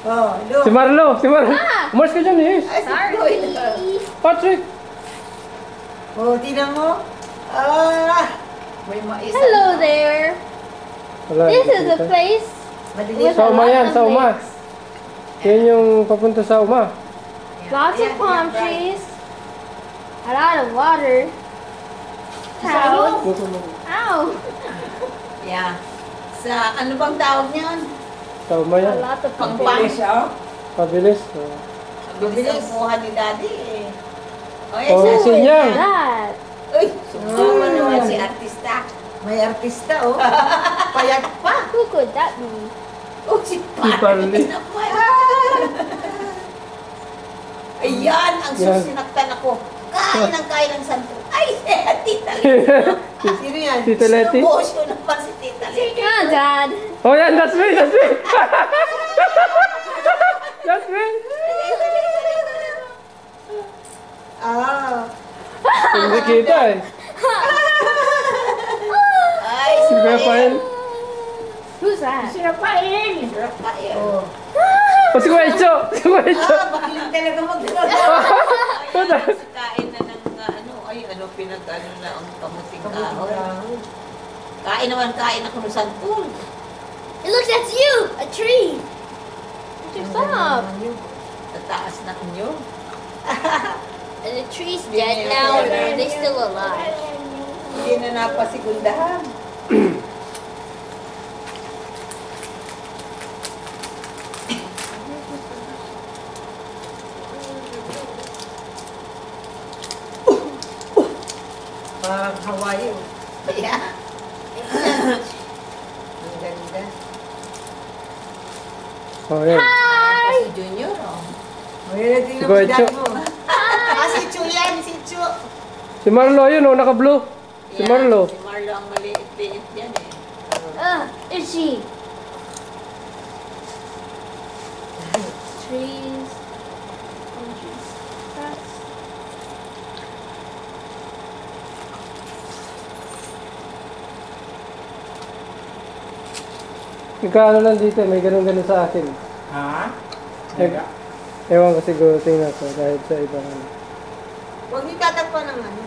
Oh, look. Si Marlo, si Marlo. Umalis ka dyan eh. Sorry. Patrick. Oh, tingnan mo. Ah! May mais. Hello there. Wala, This hindi is a kita. place Madilim. with Sa a Uma lot yan, of sa Uma. lakes. Yan yung papunta sa Uma. Lots of palm trees. A lot of water. Cows. Ow. Yeah. Sa ano bang tawag niyan? Sa Uma A yan. lot of Pangpang. Pabilis. Oh. Bilis ang buha ni Daddy eh. Oh, siya. sinyang. that. Uy, sumama naman si artista. May artista, oh. Payat pa. Who could that be? Oh, si Parli. Ayan, ang Yan. susinaktan ako. Kain ng santo. Ay, Tita Sino yan? Tita Leti. Slow motion naman si Tita Leti. Ah, Dad. Oh yan, that's me, that's me. That's me. Ah. Hindi kita eh. Ay, Si Rafael. Who's that? Si Rafael. Rafael. Oh. O si Wecho. Si Wecho. Magaling talaga magdala. Kain na ng ano, pinag-ano na ang kamuting kahoy. Kain ako ng santol. It looks that's you. A tree. What's up? Tataas na inyo. And the tree's dead now, or are they still alive? Hindi na napasigundahan. Parang Hawaii, oh. Yeah. Ang ganda. Oh yan. Si Junior, oh. Oh, yan, tingnan Si mo si Boycho. dad mo. Ah, si Chu yan, si Chu. Si Marlo yun oh, naka-blue. Si Yeah, Marlo. Si Marlo ang maliit-liit yan eh. Is she? Trees. Palm trees. That's Nagkaano lang dito, may ganun-ganun sa akin. Ha? Ewan ko siguro, tingnan ko, dahil sa ibang ano. Huwag niyo tatakpan ng ano.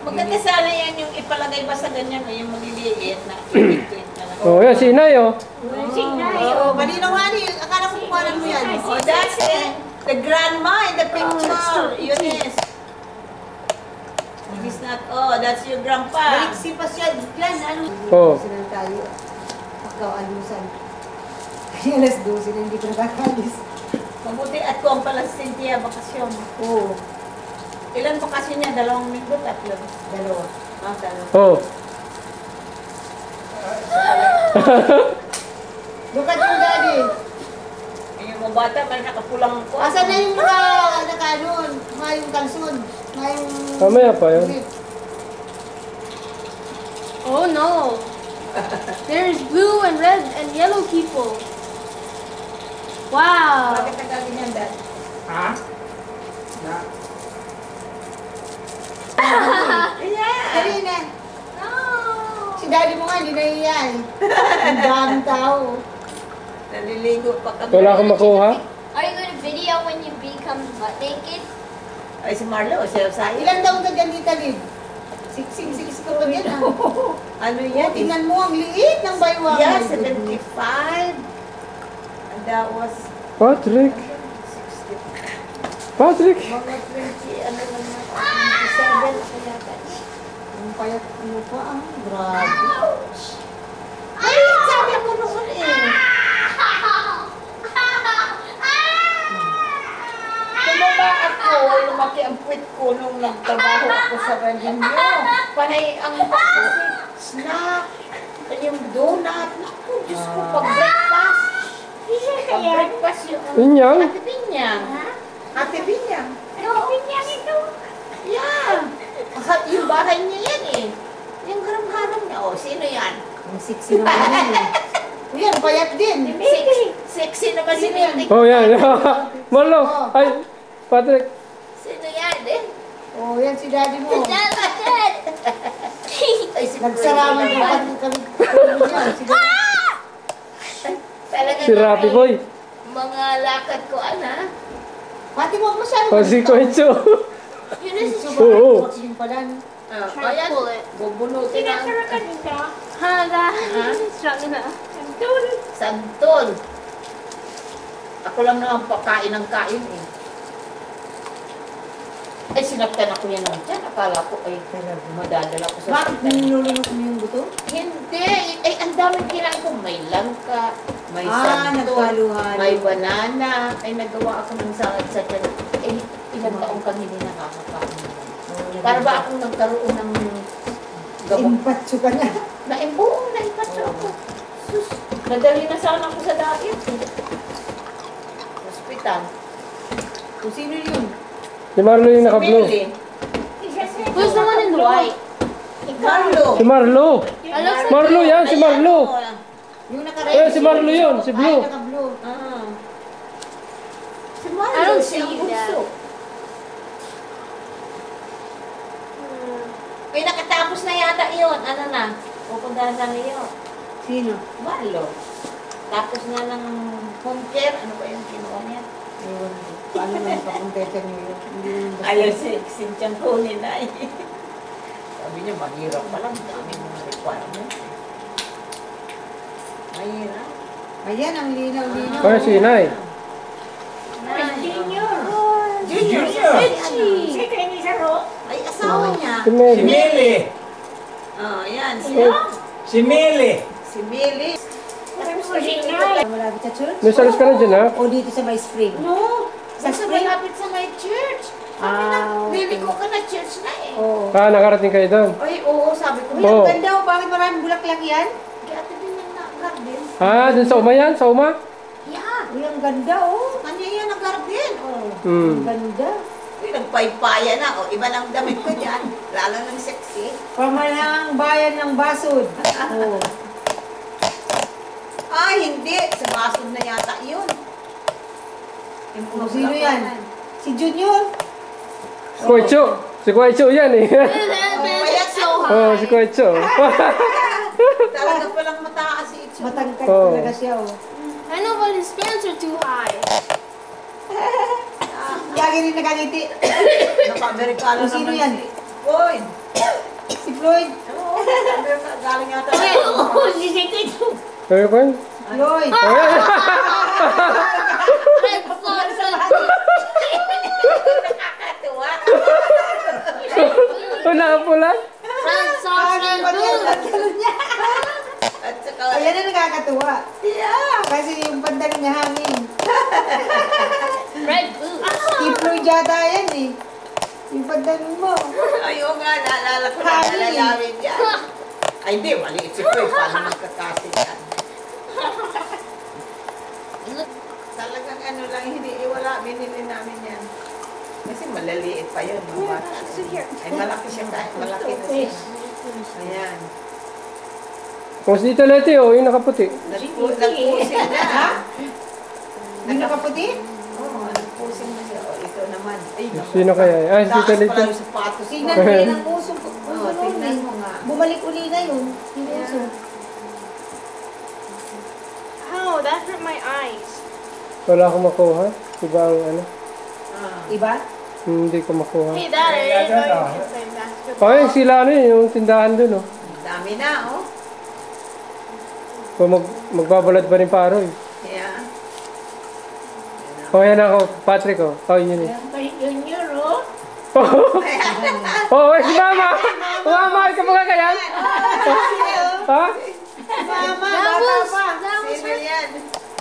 Maganda sana yan yung ipalagay ba sa ganyan o yung maliliit na tweet na lang. Oh, yan, si Inay oh. Oo, malinaw nga ni. Akala ko kumanan mo yan. Oh, that's it. The grandma in the picture. Yun is. It is not, that's your grandpa. Balik si Pasya, Glenn, ano? Oo. Sinan tayo. Pagkawalusan. Kaya alas 12 na hindi ko nakakalis. Mabuti at ko ang pala si Cynthia bakasyon. Oo, Ilan bakasyon niya? 2 linggo, 3. dalawa. Dalawa. Oh. Look at your daddy. Yung mga bata, may nakapulang ko. Asan na yung nakanon? Yung kalson. Yung... Mamaya pa yun. Oh no. There's blue and red and yellow people. Wow. Bakit nagaganyan, Dad? Ha? Na? Dali na. Si daddy mo nga, hindi na iyan. Ang daming tao. Naliligo pa kami. Wala akong makuha. Are you going to video when you become butt naked? Ay, si Marlo, siya sa Ilan taon ka dyan, Tita Lid? Siksing ko pa dyan, ah. Ano Oh, yan? tingnan mo, ang liit ng baywang. Yeah, 75. And that was Patrick. 60. Patrick. Mga 20, ano naman, 27 ako yata. Ang payat mo pa, ah. Grabe. Ay, sabi ko noon eh. Tumaba ako, lumaki ang puwit ko nung nagtrabaho ako sa Radinyo. Panay ang snack, yung donut. Naku, Diyos ko, pag-breakfast. Pag-breakfast yung... Inyang. Ate Binyang. Ate Binyang. Pinyang ito. Yeah. Yung bahay niya yan eh. Yung harang-harang niya. Oh, sino yan? Ang sexy naman yun, eh. Uy, ang payat din. Sexy naman si Nick. Oh yan. Marlo. Ay, Patrick. Sino yan eh? Oh, yan si daddy mo. Dad, Dad. Ay, si Nagsaraman Brody ka na yan. kami. Si daddy. Talaga Si Rapi Boy. mga lakad ko, ana. Pati mo masyado. Consequence. Yun is Oo. Oxygen pala. try to pull it. Bubunutin na. Ha, strong enough. Santol. Ako lang naman pakain ng kain eh. Ay, sinaktan ako yan lang dyan. Akala ko ay madadala ko sa Bakit hospital. nilulunok mo yung buto? Hindi. Ay, ang daming kinain ko. May langka, may santol, nagkaluhan. may banana. Ay, nagawa ako ng sakit sa dyan. Eh, ilang taong kang hindi nakakakain. Para ba akong nagkaroon ng gamot? Impatso ka na. Naimbuong, naipatso ako. Sus, nadali na sana ako sa diet. Hospital. Kung sino yun? Si Marlo yung naka-blue. Mili. Who's the one in the white? Carlo. Si Marlo. Marlo yan, si Marlo. Yung Eh, si Marlo yun, si Blue. Ay, naka-blue. Ah. Si I Marlo, don't siya ang see bunso. Ay, nakatapos na yata yun. Ano na? Pupuntahan na niyo. Sino? Marlo. Tapos na ng home care. Ano ba yung kinuha niya? Ewan ko. Paano naman papuntetan niyo yun? Hindi yun basta. Ayaw si Sintiang kunin na eh. Sabi niya, mahirap pa lang. Dami mga requirement. Mahirap. Ayan, ang linaw-linaw. Kaya si Inay. Junior. Ay, asawa niya. Si Si Meli. Mili. Oh, yan. Si Mili. Si Millie. Malapit sa church? May salis ka na dyan, ha? O dito sa may spring? No. Sa Sa spring? malapit sa my church. Ah, okay. Baby ko ka na church na eh. Oo. Ah, nakarating kayo doon. Ay, oo, sabi ko. Uy, Oo. ang ganda. Bakit maraming bulaklak yan? Kaya ito din ang garden. Ah, dun sa Uma yan? Sa Uma? Yeah. Uy, ang ganda, oh. Kanya yan ang garden. Oh. Hmm. Ang ganda. Uy, nagpaypaya na. Oh, iba lang damit ko dyan. Lalo ng sexy. Pamalang bayan ng Basod. Oo. Ah, hindi. Sa basod na yata yun. Yung mga Sino yan? bulaklakan. Si Junior? Si Koicho. Si Koicho yan, eh. Kaya So Oh, high. si Koicho. talaga palang mataas si Itsu. Matangkad Oo. talaga siya, oh. I know, but his pants are too high. Lagi rin nakangiti. Naka-Amerikano Kung sino naman yan? si Boyd. Si Floyd. Oo, galing yata. Kaya ko yan? Floyd. Red flags and Nakakatuwa. Wala ka pula? red socks and boots. Talon niya. At saka, Ayan na nakakatuwa. yeah. Kasi yung pantalon niya hangin. Red boots. Si Floyd yata yan, eh. Yung pantalon mo. Ayaw nga, naalala ko na Honey. nalalawin yan. Ay, hindi, maliit si Boyd. Paano magkakasing yan? Talagang ano lang, hindi, wala, binili namin yan. Kasi malaliit pa yun, mga bata. Ay, malaki siya kahit malaki na siya. Ayan. Kung si Tita Leti, oh, yung nakaputi. Nagpusing na. Yung nakaputi? Oo, nagpusing na siya. O, ito naman. Ay, naku. Sino kaya? Ay, si Tita Taas Leti. pala yung sapatos ko. Tingnan mo yun ang puso. Oo, tingnan mo nga. Bumalik uli na yun. Yung puso. Ow, that hurt my eyes. Wala akong makuha. Iba ang ano. Ah. Iba? Hindi ko makuha. Hey, Dad, I didn't know you could play basketball. Ay, sila ano yun, yung tindahan dun, oh. Ang dami na, oh. Kung magbabalad pa rin paro, eh. Yeah. Oh, yan ako, Patrick, oh. Oh, yun, eh. Junior, oh. Oh, si Mama! Mama, ka mga kaya? Ha? Mama, That bata was, pa. that was Sino her. yan?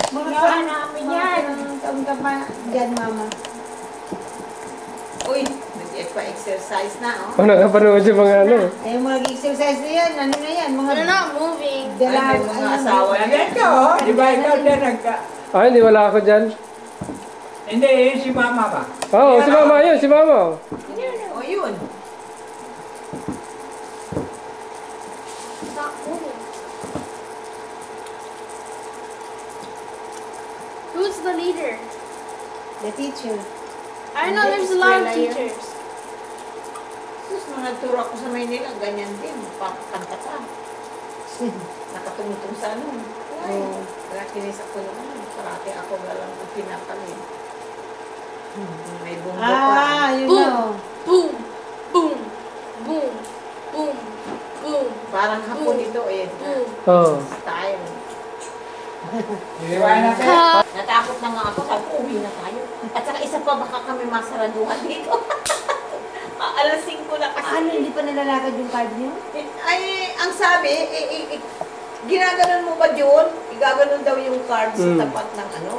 Mga namin yan. Taon ka pa dyan, Mama. Uy, nag-exercise na, oh. Oh, nakapanood yung mga ano. Ay, yung mga exercise na yan, ano na yan? Mga They're not moving. dalaw. Ay, may mga asawa na. Nandito, oh. Di ba ikaw din nagka... Ah, hindi, wala ako dyan. Hindi, yun si Mama ba? Oh, si Mama yun, si Mama. Oh. Oh, yun. Stop moving. Who's the leader? The teacher. I know there's a lot of teachers. Sus, nung nagturo ako sa Maynila, ganyan din. Pakanta ka. Nakatungtong sa ano. Kaya kinis ako naman. Parati ako lang ang pinapalin. May bumbo pa. Yun Boom. na. Boom. Boom. Boom. Boom. Boom. Parang hapon ito eh. Boom. Oo. Style. Iliwain natin. Natakot na nga ako. Sabi ko, uwi na tayo. At saka isa pa, baka kami masaraduhan dito. Alas 5 na kasi. Ano, hindi pa nalalakad yung card niyo? Ay, ang sabi, ginaganon mo ba yun? Igaganon daw yung card sa tapat ng ano.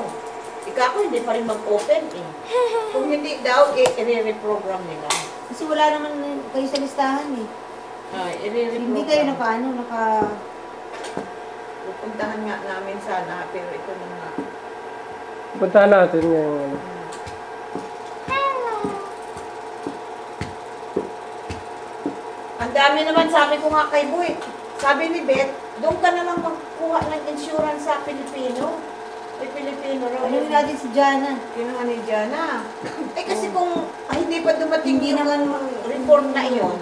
Ika ko, hindi pa rin mag-open eh. Kung hindi daw, i-reprogram nila. Kasi wala naman kayo sa listahan eh. Ay, i-reprogram. Hindi kayo naka... Pupuntahan nga namin sana, pero ito na nga. Puntahan natin ngayon. Ano. Ang dami naman, sabi ko nga kay Boy, sabi ni Beth, doon ka na lang magkuha ng insurance sa Pilipino. May Pilipino raw. Ano yun natin si Jana? Kinuha ni Jana. Kasi kung hindi pa dumating Hindi yung naman report na iyon,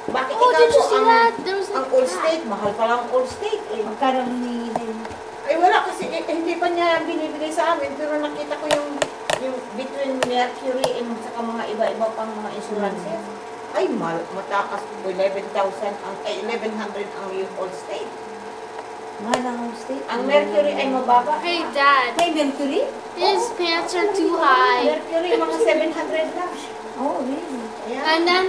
bakit Oh, ikaw did you po see that? There was ang like all that. state, mahal pa lang ang all state eh. Magkano hinihingi din? Ay wala kasi hindi pa niya binibigay sa amin, pero nakita ko yung between Mercury and saka mga iba-iba pang mga insurances. Ay, matakas po 11,000 ang 1,100 ang yung all state. Mahal ang home state. Ang Mercury ay mababa. Hey, Dad. May Mercury? His pants are too high. Mercury mga 700 lang. Oh, really? Ayan. And then,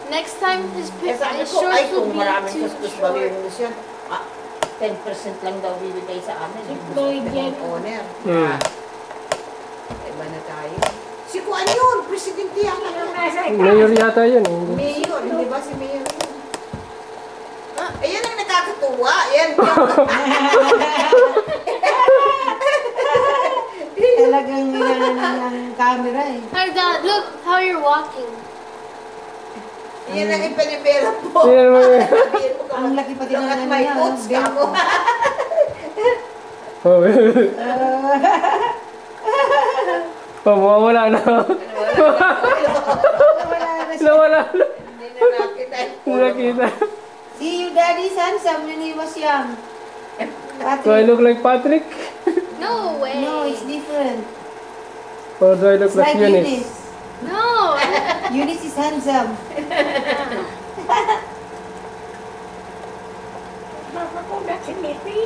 next time, his Kaya sabi his ko, ay shorts will kung be maraming too kuskus short. bawimus yan, 10% lang daw bibigay sa amin. Yung owner. Hmm. Iba na tayo. Si Kuan yun, presidente yata ng Mayor yata yun eh. Mayor, hindi ba si Mayor yun? Ayan ang nakakatuwa. Ayan. Talagang nilanan ng camera eh. Hey, Dad, look how you're walking. Yan ang ipinipera po. Yan mo yun. Sabihin mo Ang laki pati ng at ano may niya, coats ka belt. mo. Oh, mawawala na. Wala na siya. Nawala na. Hindi na nakita. Nakita. See you, Daddy, handsome when he was young. Do I Patrick. look like Patrick? No way. No, it's different. Or do I look It's like like Eunice? Eunice. No. Eunice is handsome. Mapapunat si Mipi.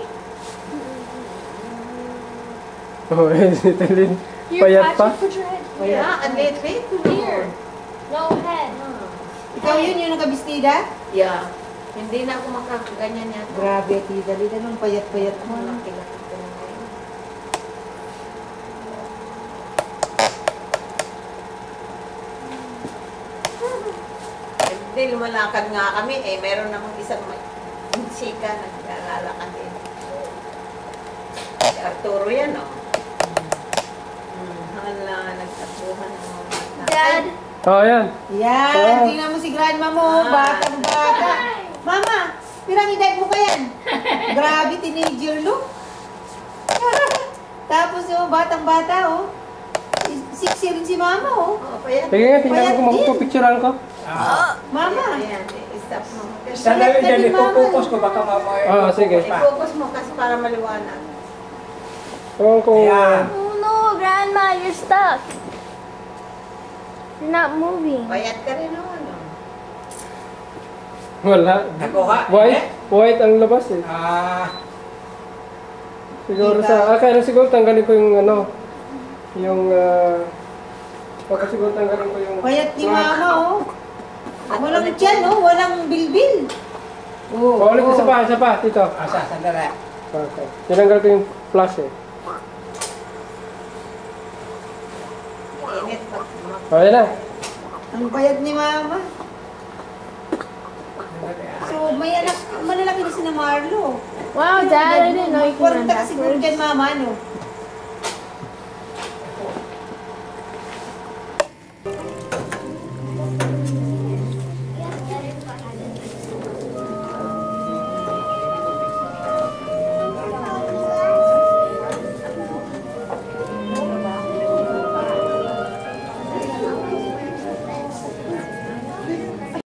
Oh, is it Lynn? Here, Payat pa? Patrick, put your head here. Yeah, ang lately. Here. No head. Ikaw yung nakabistida? Yeah. Hindi na ako makakaganyan yan. Grabe, tita. Lita nung payat-payat mo. Laki-laki ko na ngayon. Hindi, lumalakad nga kami eh. Meron namang isang chika na naglalakad din. Si Arturo yan, oh. Hala, nagtatuhan ng mga bata. Dad. Oh, yan. Yan, Oh. tingnan mo si grandma mo, batang-bata. Mama, pirang edad mo pa yan? Grabe, teenager look. Tapos oh, batang-bata oh. 6 rin si mama oh. Oh, payat. Sige nga, tingnan Payat ko, din. magpapicturean ko. Mama. Ayan, i-stop mo. Sandali Payat dyan, din, Mama. ipupukos ko baka mamaya. Ah, sige. I-focus mo kasi para maliwanag. Ewan ko. Ayan. Oh no, Grandma, you're stuck. You're not moving. Payat ka rin naman, oh. Wala. Nakuha? White? White ang labas eh. Siguro sa... kaya siguro tanggalin ko yung ano. Yung... baka siguro tanggalin ko yung... Payat ni black. mama oh. Walang tiyan oh, walang bilbil. Oh, ulit isa pa, tito. Asa, sandali. Okay. Tinanggal ko yung flash eh. Init pa. Oh, yan na. Ang payat ni mama. So, may anak, malalaki na si na Marlo. Wow, Dad, I didn't know you could run Kwarta ka siguro backwards. dyan mama, no?